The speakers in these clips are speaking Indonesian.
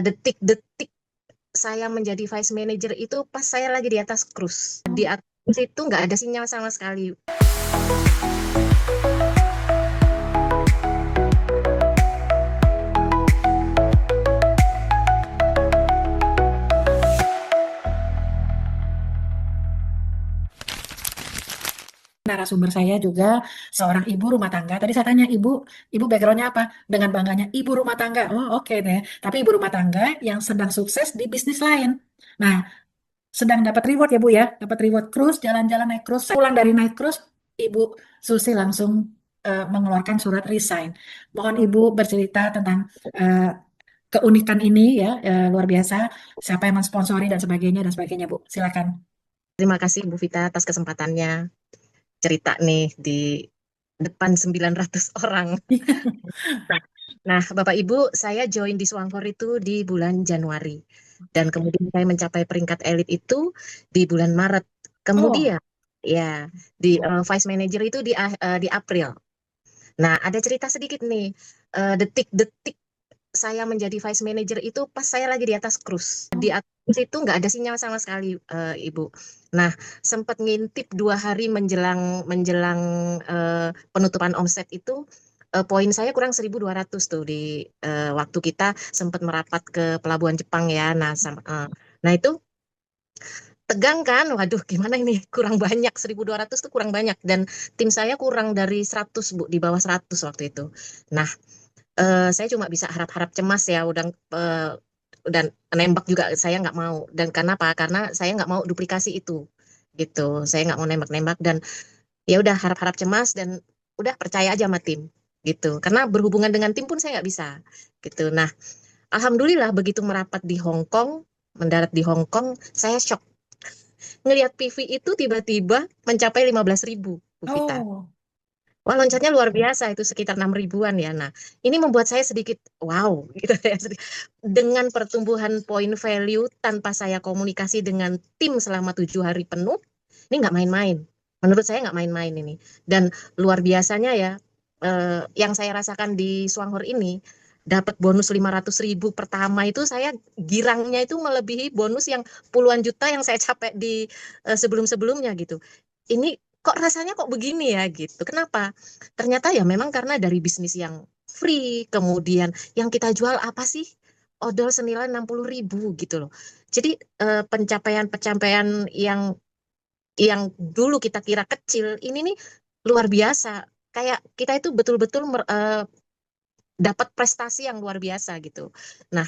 detik-detik saya menjadi vice manager itu pas saya lagi di atas cruise. Di atas itu nggak ada sinyal sama sekali. Narasumber saya juga seorang ibu rumah tangga. Tadi saya tanya ibu backgroundnya apa? Dengan bangganya ibu rumah tangga. Oh oke deh. Tapi ibu rumah tangga yang sedang sukses di bisnis lain. Nah, sedang dapat reward ya Bu ya, dapat reward cruise, jalan-jalan naik cruise. Pulang dari naik cruise, Ibu Susi langsung mengeluarkan surat resign. Mohon Ibu bercerita tentang eh, keunikan ini ya, luar biasa. Siapa yang mensponsori dan sebagainya Bu. Silakan. Terima kasih Bu Vita atas kesempatannya cerita nih di depan 900 orang. Nah, Bapak Ibu, saya join di Swankor itu di bulan Januari. Dan kemudian saya mencapai peringkat elit itu di bulan Maret. Oh, Kemudian, ya, di Vice Manager itu di April. Nah, ada cerita sedikit nih. Detik-detik saya menjadi vice manager itu pas saya lagi di atas cruise. Di atas itu nggak ada sinyal sama sekali, Ibu. Nah, sempat ngintip 2 hari menjelang menjelang penutupan omset itu, poin saya kurang 1.200 tuh di waktu kita sempat merapat ke pelabuhan Jepang ya. Nah itu tegang kan? Waduh, gimana ini? Kurang banyak, 1.200 tuh kurang banyak. Dan tim saya kurang dari 100, Bu, di bawah 100 waktu itu. Nah, saya cuma bisa harap-harap cemas ya, dan nembak juga saya nggak mau. Dan karena apa? Karena saya nggak mau duplikasi itu, gitu. Saya nggak mau nembak-nembak dan ya udah harap-harap cemas dan udah percaya aja sama tim, gitu. Karena berhubungan dengan tim pun saya nggak bisa, gitu. Nah, alhamdulillah begitu merapat di Hong Kong, mendarat di Hong Kong, saya shock ngelihat PV itu tiba-tiba mencapai 15.000, Bu Vita. oh, Wah, loncatnya luar biasa, itu sekitar 6 ribuan ya. Nah, ini membuat saya sedikit wow gitu ya. Dengan pertumbuhan point value tanpa saya komunikasi dengan tim selama 7 hari penuh, ini nggak main-main. Menurut saya nggak main-main ini. Dan luar biasanya ya, yang saya rasakan di Swanghor ini, dapat bonus 500.000 pertama itu saya girangnya itu melebihi bonus yang puluhan juta yang saya capai di sebelum-sebelumnya gitu. Ini kok rasanya kok begini ya gitu. Kenapa? Ternyata ya memang karena dari bisnis yang free, kemudian yang kita jual apa sih? Odol senilai 60.000 gitu loh. Jadi pencapaian-pencapaian yang dulu kita kira kecil, ini nih luar biasa. Kayak kita itu betul-betul dapat prestasi yang luar biasa gitu. Nah,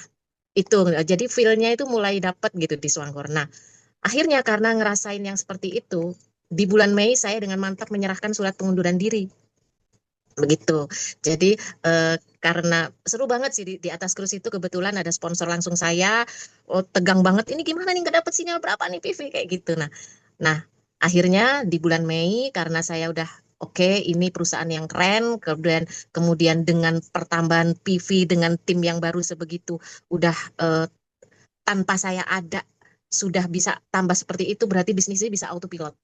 itu jadi feel-nya itu mulai dapat gitu di Swankor. Nah, akhirnya karena ngerasain yang seperti itu, di bulan Mei saya dengan mantap menyerahkan surat pengunduran diri. Begitu. Jadi karena seru banget sih di atas cruise itu kebetulan ada sponsor langsung saya. Oh, tegang banget. Ini gimana nih nggak dapat sinyal berapa nih PV kayak gitu. Nah, akhirnya di bulan Mei karena saya udah oke, ini perusahaan yang keren, kemudian dengan pertambahan PV dengan tim yang baru sebegitu udah tanpa saya ada sudah bisa tambah seperti itu berarti bisnisnya bisa autopilot.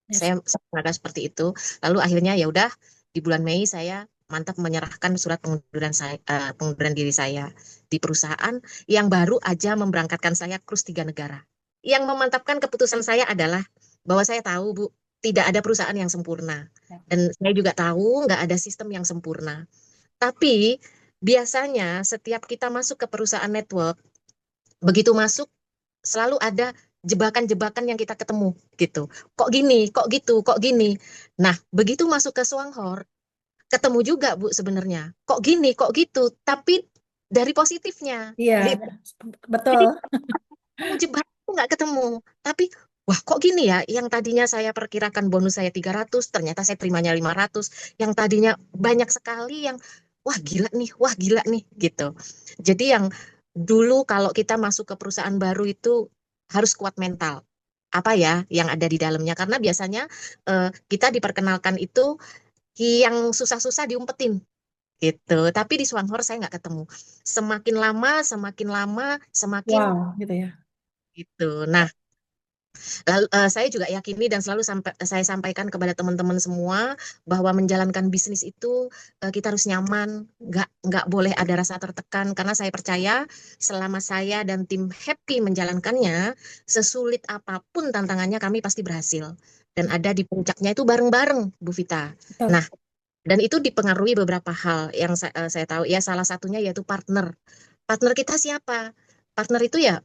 yes. Saya menganggap seperti itu. Lalu akhirnya ya udah di bulan Mei saya mantap menyerahkan surat pengunduran diri saya di perusahaan yang baru aja memberangkatkan saya cruise 3 negara. Yang memantapkan keputusan saya adalah bahwa saya tahu, Bu, tidak ada perusahaan yang sempurna. Dan saya juga tahu nggak ada sistem yang sempurna. Tapi biasanya setiap kita masuk ke perusahaan network, begitu masuk selalu ada jebakan-jebakan yang kita ketemu gitu. Kok gini, kok gitu, kok gini. Nah, begitu masuk ke Swanghor, ketemu juga Bu sebenarnya. Kok gini, kok gitu. Tapi dari positifnya Iya, gitu. betul. Jadi ketemu jebakan itu nggak ketemu. Tapi wah kok gini ya, yang tadinya saya perkirakan bonus saya 300, ternyata saya terimanya 500. Yang tadinya banyak sekali yang wah gila nih gitu. Jadi yang dulu kalau kita masuk ke perusahaan baru itu harus kuat mental. Apa ya yang ada di dalamnya? Karena biasanya kita diperkenalkan itu yang susah-susah diumpetin gitu. Tapi di Swanghor saya nggak ketemu. Semakin lama, semakin lama, semakin Wow, gitu ya. gitu. Nah, Lalu, saya juga yakini dan selalu saya sampaikan kepada teman-teman semua bahwa menjalankan bisnis itu kita harus nyaman, nggak boleh ada rasa tertekan karena saya percaya selama saya dan tim happy menjalankannya, sesulit apapun tantangannya kami pasti berhasil dan ada di puncaknya itu bareng-bareng, Bu Vita. Nah, Betul. dan itu dipengaruhi beberapa hal yang saya tahu ya salah satunya yaitu partner. Partner kita siapa? Partner itu ya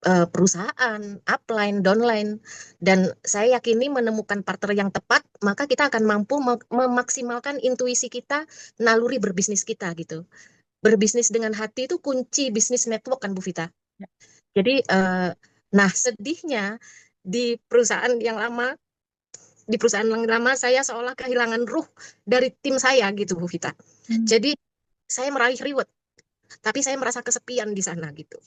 perusahaan, upline, downline. Dan saya yakini menemukan partner yang tepat, maka kita akan mampu memaksimalkan intuisi kita, naluri berbisnis kita gitu. Berbisnis dengan hati itu kunci bisnis network kan Bu Vita. Jadi, nah sedihnya di perusahaan yang lama, di perusahaan yang lama saya seolah kehilangan ruh dari tim saya gitu Bu Vita. Hmm. Jadi saya meraih reward, tapi saya merasa kesepian di sana gitu.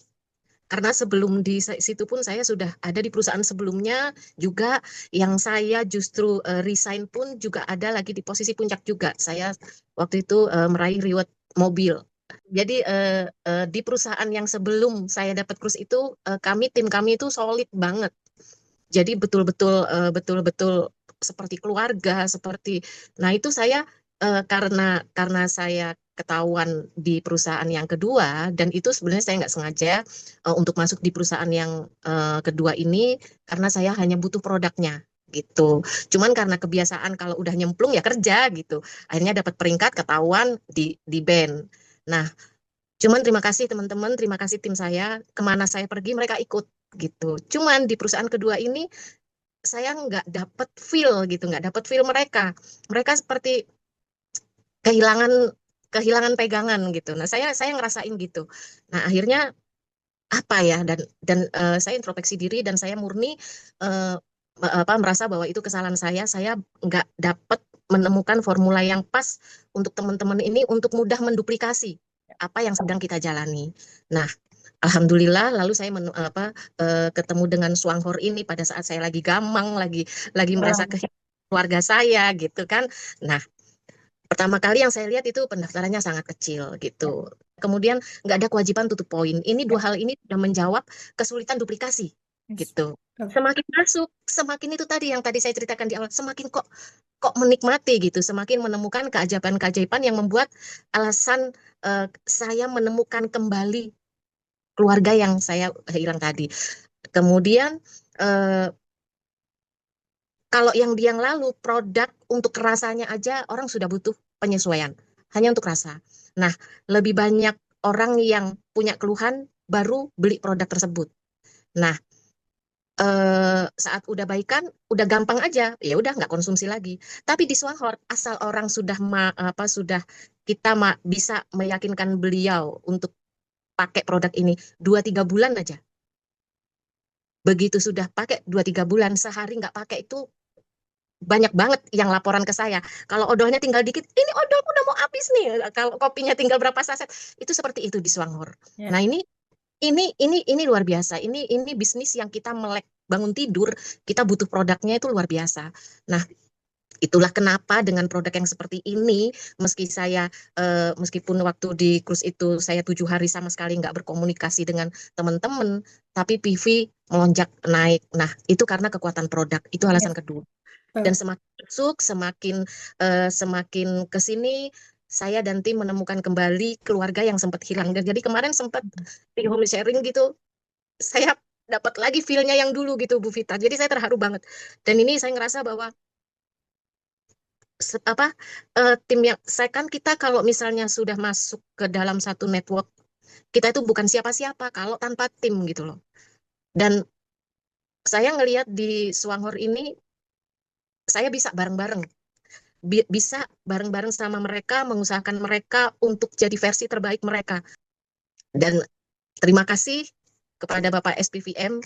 Karena sebelum di situ pun saya sudah ada di perusahaan sebelumnya juga yang saya justru resign pun juga ada lagi di posisi puncak juga. Saya waktu itu meraih reward mobil. Jadi di perusahaan yang sebelum saya dapat cruise itu tim kami itu solid banget. Jadi betul-betul seperti keluarga, seperti nah itu saya karena saya ketahuan di perusahaan yang kedua dan itu sebenarnya saya nggak sengaja untuk masuk di perusahaan yang kedua ini karena saya hanya butuh produknya gitu. Cuman karena kebiasaan kalau udah nyemplung ya kerja gitu. Akhirnya dapat peringkat ketahuan di band. Nah, cuman terima kasih teman-teman, terima kasih tim saya, kemana saya pergi mereka ikut gitu. Cuman di perusahaan kedua ini saya nggak dapat feel gitu, nggak dapat feel mereka. Mereka seperti kehilangan kehilangan pegangan gitu. Nah, saya ngerasain gitu. Nah, akhirnya apa ya dan saya introspeksi diri dan saya murni eh, merasa bahwa itu kesalahan saya nggak dapat menemukan formula yang pas untuk teman-teman ini untuk mudah menduplikasi apa yang sedang kita jalani. Nah, alhamdulillah lalu saya ketemu dengan Swanghor ini pada saat saya lagi gamang, lagi merasa Wow. kehilangan keluarga saya gitu kan. Nah, pertama kali yang saya lihat itu pendaftarannya sangat kecil Ya, gitu. Kemudian nggak ada kewajiban tutup poin. Ini ya, dua hal ini sudah menjawab kesulitan duplikasi yes. gitu. Betul. Semakin masuk, semakin itu tadi yang tadi saya ceritakan di awal, semakin kok kok menikmati gitu, semakin menemukan keajaiban-keajaiban yang membuat alasan saya menemukan kembali keluarga yang saya hilang tadi. Kemudian eh, kalau yang lalu produk untuk rasanya aja orang sudah butuh penyesuaian, hanya untuk rasa. Nah, lebih banyak orang yang punya keluhan baru beli produk tersebut. Nah, saat udah baikan, udah gampang aja, ya udah nggak konsumsi lagi. Tapi di Swahort, asal orang sudah sudah kita bisa meyakinkan beliau untuk pakai produk ini 2-3 bulan aja. Begitu sudah pakai 2-3 bulan, sehari nggak pakai itu banyak banget yang laporan ke saya. Kalau odolnya tinggal dikit, ini odolku udah mau habis nih. Kalau kopinya tinggal berapa saset, itu seperti itu di Swanghor. Ya. Nah ini luar biasa. Ini bisnis yang kita melek bangun tidur, kita butuh produknya itu luar biasa. Nah, itulah kenapa dengan produk yang seperti ini, meskipun waktu di cruise itu saya 7 hari sama sekali nggak berkomunikasi dengan teman-teman, tapi PV melonjak naik. Nah, itu karena kekuatan produk. Itu Yes. alasan kedua. Dan Betul. semakin masuk, semakin ke sini, saya dan tim menemukan kembali keluarga yang sempat hilang. Dan jadi kemarin sempat di home sharing gitu, saya dapat lagi feel-nya yang dulu gitu, Bu Vita. Jadi saya terharu banget. Dan ini saya ngerasa bahwa tim yang saya kan kita kalau misalnya sudah masuk ke dalam satu network, kita itu bukan siapa-siapa kalau tanpa tim gitu loh. Dan saya ngelihat di Swanghor ini, saya bisa bareng-bareng bisa bareng-bareng sama mereka, mengusahakan mereka untuk jadi versi terbaik mereka. Dan terima kasih kepada Bapak SPVM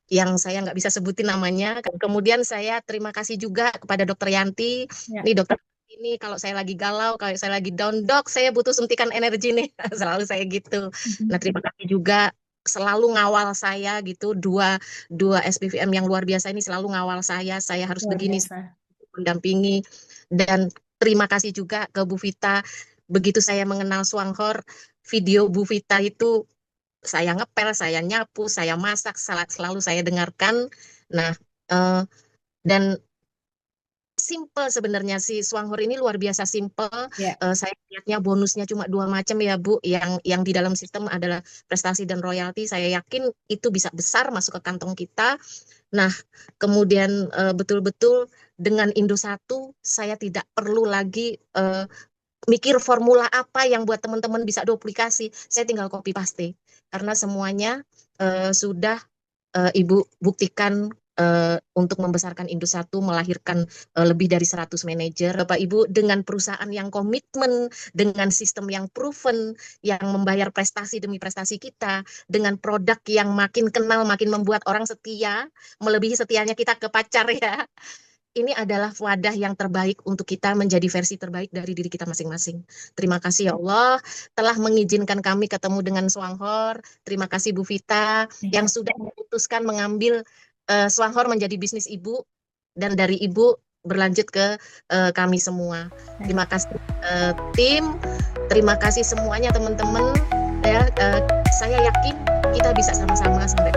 yang saya nggak bisa sebutin namanya. Kemudian saya terima kasih juga kepada Dokter Yanti. Ya. Nih dokter ini kalau saya lagi galau, kalau saya lagi down, dok, saya butuh suntikan energi nih. Selalu saya gitu. Nah, Mhm. terima kasih juga selalu ngawal saya gitu. Dua dua SPVM yang luar biasa ini selalu ngawal saya harus Luar begini, biasa. mendampingi. Dan terima kasih juga ke Bu Vita. Begitu saya mengenal Swanghor, video Bu Vita itu saya ngepel, saya nyapu, saya masak, selalu saya dengarkan. Nah, eh, dan simple sebenarnya si Swanghor ini luar biasa simple. Ya. Saya lihatnya bonusnya cuma dua macam ya Bu. Yang di dalam sistem adalah prestasi dan royalti. Saya yakin itu bisa besar masuk ke kantong kita. Nah, kemudian betul-betul dengan Indosatu saya tidak perlu lagi mikir formula apa yang buat teman-teman bisa duplikasi. Saya tinggal copy paste karena semuanya sudah Ibu buktikan untuk membesarkan Indosatu, melahirkan lebih dari 100 manajer. Bapak Ibu, dengan perusahaan yang komitmen, dengan sistem yang proven, yang membayar prestasi demi prestasi kita, dengan produk yang makin kenal, makin membuat orang setia, melebihi setianya kita ke pacar ya. Ini adalah wadah yang terbaik untuk kita menjadi versi terbaik dari diri kita masing-masing. Terima kasih ya Allah telah mengizinkan kami ketemu dengan Swanghor. Terima kasih Bu Vita yang sudah memutuskan mengambil Swanghor menjadi bisnis Ibu dan dari Ibu berlanjut ke kami semua. Terima kasih tim, terima kasih semuanya teman-teman. Ya, saya yakin kita bisa sama-sama sampai